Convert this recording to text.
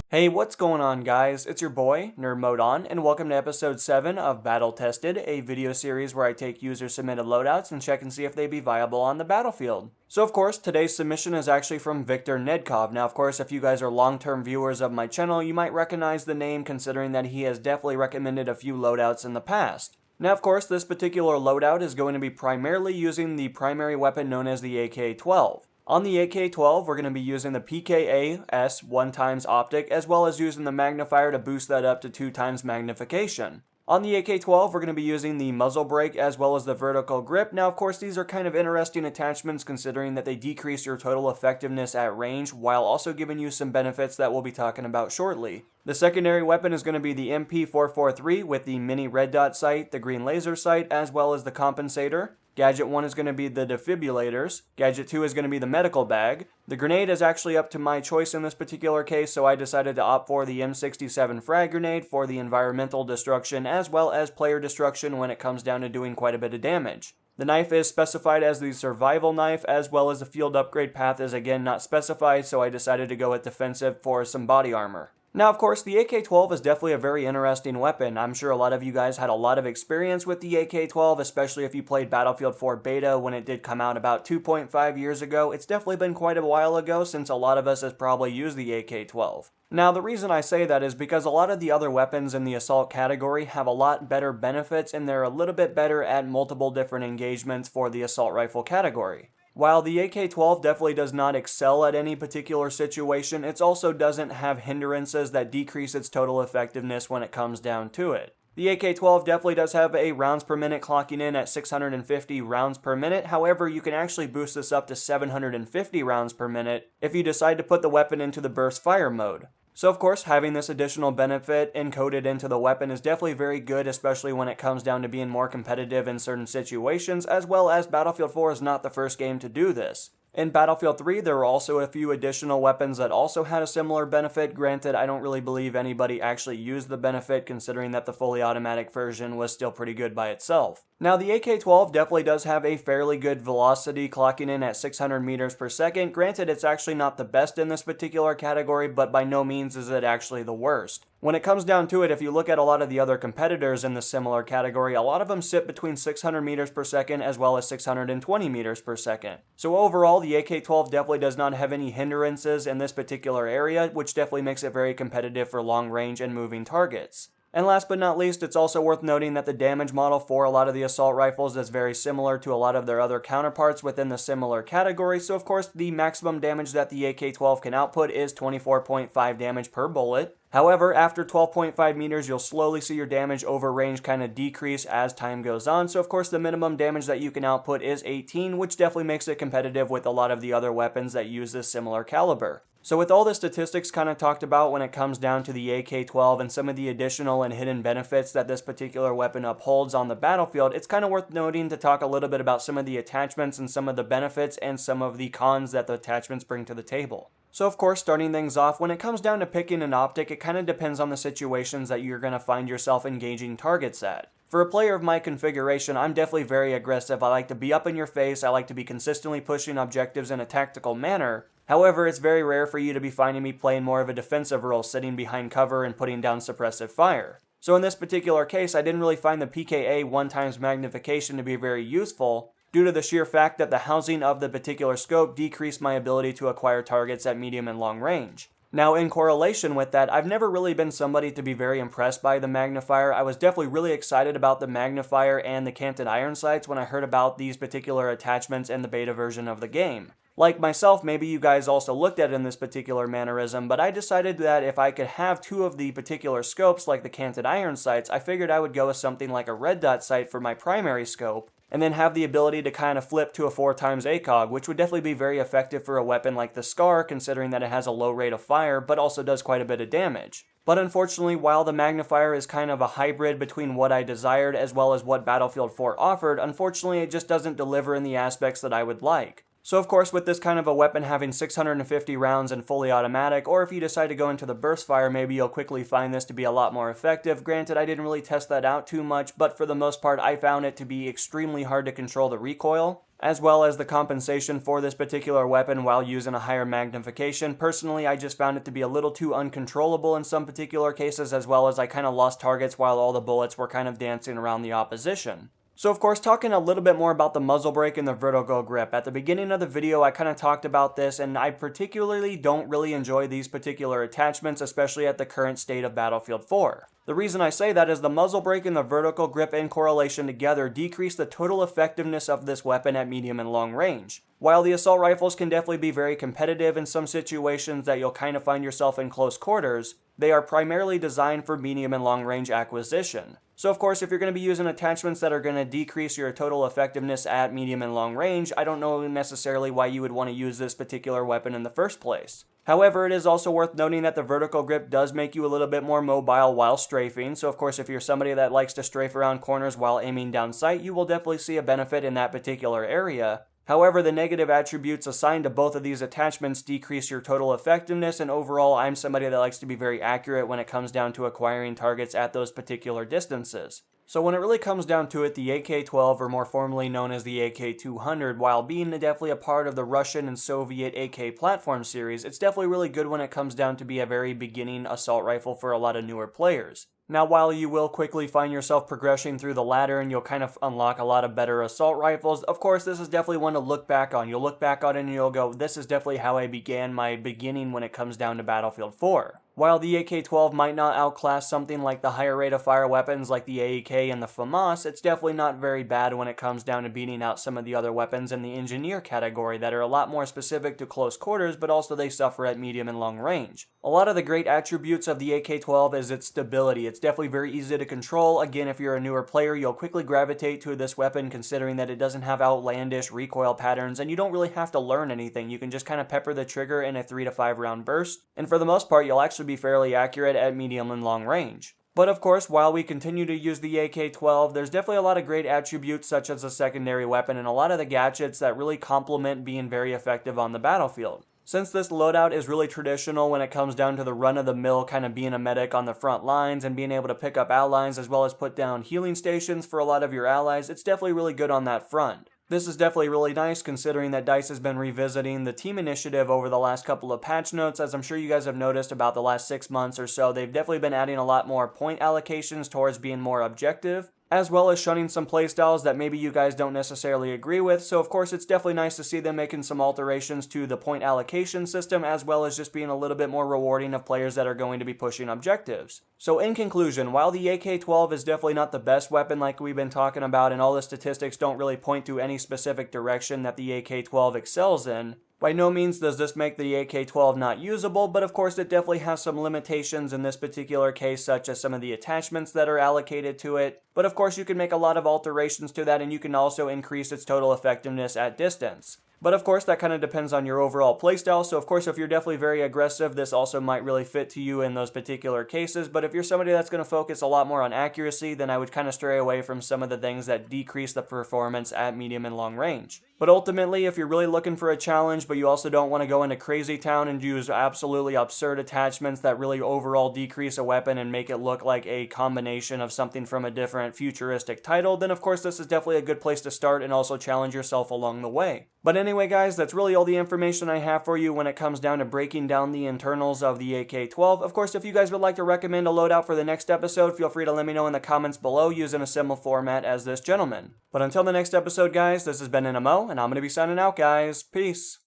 Hey, what's going on, guys? It's your boy, Nerd Mode On, and welcome to episode 7 of Battle Tested, a video series where I take user submitted loadouts and check and see if they be viable on the battlefield. So, of course, today's submission is actually from Victor Nedkov. Now, of course, if you guys are long-term viewers of my channel, you might recognize the name considering that he has definitely recommended a few loadouts in the past. Now, of course, this particular loadout is going to be primarily using the primary weapon known as the AK-12. On the AK-12, we're going to be using the PKA-S 1x optic, as well as using the magnifier to boost that up to 2x magnification. On the AK-12, we're going to be using the muzzle brake as well as the vertical grip. Now, of course, these are kind of interesting attachments considering that they decrease your total effectiveness at range while also giving you some benefits that we'll be talking about shortly. The secondary weapon is going to be the MP443 with the mini red dot sight, the green laser sight, as well as the compensator. Gadget 1 is going to be the defibrillators. Gadget 2 is going to be the medical bag. The grenade is actually up to my choice in this particular case, so I decided to opt for the M67 frag grenade for the environmental destruction as well as player destruction when it comes down to doing quite a bit of damage. The knife is specified as the survival knife, as well as the field upgrade path is again not specified, so I decided to go with defensive for some body armor. Now, of course, the AK-12 is definitely a very interesting weapon. I'm sure a lot of you guys had a lot of experience with the AK-12, especially if you played Battlefield 4 Beta when it did come out about 2.5 years ago. It's definitely been quite a while ago since a lot of us has probably used the AK-12. Now, the reason I say that is because a lot of the other weapons in the assault category have a lot better benefits and they're a little bit better at multiple different engagements for the assault rifle category. While the AK-12 definitely does not excel at any particular situation, it also doesn't have hindrances that decrease its total effectiveness when it comes down to it. The AK-12 definitely does have a rounds per minute clocking in at 650 rounds per minute, however you can actually boost this up to 750 rounds per minute if you decide to put the weapon into the burst fire mode. So of course, having this additional benefit encoded into the weapon is definitely very good, especially when it comes down to being more competitive in certain situations, as well as Battlefield 4 is not the first game to do this. In Battlefield 3, there were also a few additional weapons that also had a similar benefit. Granted, I don't really believe anybody actually used the benefit considering that the fully automatic version was still pretty good by itself. Now, the AK-12 definitely does have a fairly good velocity, clocking in at 600 meters per second. Granted, it's actually not the best in this particular category, but by no means is it actually the worst. When it comes down to it, if you look at a lot of the other competitors in the similar category, a lot of them sit between 600 meters per second as well as 620 meters per second. So overall, the AK-12 definitely does not have any hindrances in this particular area, which definitely makes it very competitive for long range and moving targets. And last but not least, it's also worth noting that the damage model for a lot of the assault rifles is very similar to a lot of their other counterparts within the similar category. So of course, the maximum damage that the AK-12 can output is 24.5 damage per bullet. However, after 12.5 meters, you'll slowly see your damage over range kind of decrease as time goes on. So of course, the minimum damage that you can output is 18, which definitely makes it competitive with a lot of the other weapons that use this similar caliber. So with all the statistics kind of talked about when it comes down to the AK-12 and some of the additional and hidden benefits that this particular weapon upholds on the battlefield, it's kind of worth noting to talk a little bit about some of the attachments and some of the benefits and some of the cons that the attachments bring to the table. So of course, starting things off, when it comes down to picking an optic, it kind of depends on the situations that you're going to find yourself engaging targets at. For a player of my configuration, I'm definitely very aggressive. I like to be up in your face, I like to be consistently pushing objectives in a tactical manner. However, it's very rare for you to be finding me playing more of a defensive role, sitting behind cover and putting down suppressive fire. So in this particular case, I didn't really find the PKA 1x magnification to be very useful, due to the sheer fact that the housing of the particular scope decreased my ability to acquire targets at medium and long range. Now, in correlation with that, I've never really been somebody to be very impressed by the magnifier. I was definitely really excited about the magnifier and the canted iron sights when I heard about these particular attachments in the beta version of the game. Like myself, maybe you guys also looked at it in this particular mannerism, but I decided that if I could have two of the particular scopes like the canted iron sights, I figured I would go with something like a red dot sight for my primary scope, and then have the ability to kind of flip to a 4x ACOG, which would definitely be very effective for a weapon like the Scar, considering that it has a low rate of fire, but also does quite a bit of damage. But unfortunately, while the magnifier is kind of a hybrid between what I desired as well as what Battlefield 4 offered, unfortunately it just doesn't deliver in the aspects that I would like. So of course, with this kind of a weapon having 650 rounds and fully automatic, or if you decide to go into the burst fire, maybe you'll quickly find this to be a lot more effective. Granted, I didn't really test that out too much, but for the most part, I found it to be extremely hard to control the recoil. as well as the compensation for this particular weapon while using a higher magnification. Personally, I just found it to be a little too uncontrollable in some particular cases, as well as I kind of lost targets while all the bullets were kind of dancing around the opposition. So of course, talking a little bit more about the muzzle brake and the vertical grip. At the beginning of the video, I kind of talked about this, and I particularly don't really enjoy these particular attachments, especially at the current state of Battlefield 4. The reason I say that is the muzzle brake and the vertical grip in correlation together decrease the total effectiveness of this weapon at medium and long range. While the assault rifles can definitely be very competitive in some situations that you'll kind of find yourself in close quarters, they are primarily designed for medium and long range acquisition. So of course, if you're going to be using attachments that are going to decrease your total effectiveness at medium and long range, I don't know necessarily why you would want to use this particular weapon in the first place. However, it is also worth noting that the vertical grip does make you a little bit more mobile while strafing, so of course if you're somebody that likes to strafe around corners while aiming down sight, you will definitely see a benefit in that particular area. However, the negative attributes assigned to both of these attachments decrease your total effectiveness, and overall, I'm somebody that likes to be very accurate when it comes down to acquiring targets at those particular distances. So when it really comes down to it, the AK-12, or more formally known as the AK-200, while being definitely a part of the Russian and Soviet AK platform series, it's definitely really good when it comes down to be a very beginning assault rifle for a lot of newer players. Now, while you will quickly find yourself progressing through the ladder and you'll kind of unlock a lot of better assault rifles, of course, this is definitely one to look back on. You'll look back on it and you'll go, this is definitely how I began my beginning when it comes down to Battlefield 4. While the AK-12 might not outclass something like the higher rate of fire weapons like the AEK and the FAMAS, it's definitely not very bad when it comes down to beating out some of the other weapons in the engineer category that are a lot more specific to close quarters, but also they suffer at medium and long range. A lot of the great attributes of the AK-12 is its stability. It's definitely very easy to control. Again, if you're a newer player, you'll quickly gravitate to this weapon considering that it doesn't have outlandish recoil patterns and you don't really have to learn anything. You can just kind of pepper the trigger in a 3 to 5 round burst, and for the most part, you'll actually be fairly accurate at medium and long range. But of course, while we continue to use the AK-12, there's definitely a lot of great attributes such as a secondary weapon and a lot of the gadgets that really complement being very effective on the battlefield. Since this loadout is really traditional when it comes down to the run-of-the-mill kind of being a medic on the front lines and being able to pick up allies as well as put down healing stations for a lot of your allies, it's definitely really good on that front. This is definitely really nice considering that DICE has been revisiting the team initiative over the last couple of patch notes. As I'm sure you guys have noticed about the last 6 months or so, they've definitely been adding a lot more point allocations towards being more objective, as well as shunning some playstyles that maybe you guys don't necessarily agree with. So of course it's definitely nice to see them making some alterations to the point allocation system, as well as just being a little bit more rewarding of players that are going to be pushing objectives. So in conclusion, while the AK-12 is definitely not the best weapon like we've been talking about, and all the statistics don't really point to any specific direction that the AK-12 excels in, by no means does this make the AK-12 not usable, but of course it definitely has some limitations in this particular case, such as some of the attachments that are allocated to it. But of course you can make a lot of alterations to that, and you can also increase its total effectiveness at distance. But of course that kind of depends on your overall playstyle, so of course if you're definitely very aggressive, this also might really fit to you in those particular cases. But if you're somebody that's going to focus a lot more on accuracy, then I would kind of stray away from some of the things that decrease the performance at medium and long range. But ultimately, if you're really looking for a challenge, but you also don't want to go into crazy town and use absolutely absurd attachments that really overall decrease a weapon and make it look like a combination of something from a different futuristic title, then of course this is definitely a good place to start and also challenge yourself along the way. But anyway guys, that's really all the information I have for you when it comes down to breaking down the internals of the AK-12. Of course, if you guys would like to recommend a loadout for the next episode, feel free to let me know in the comments below using a similar format as this gentleman. But until the next episode guys, this has been NMO, and I'm going to be signing out guys. Peace.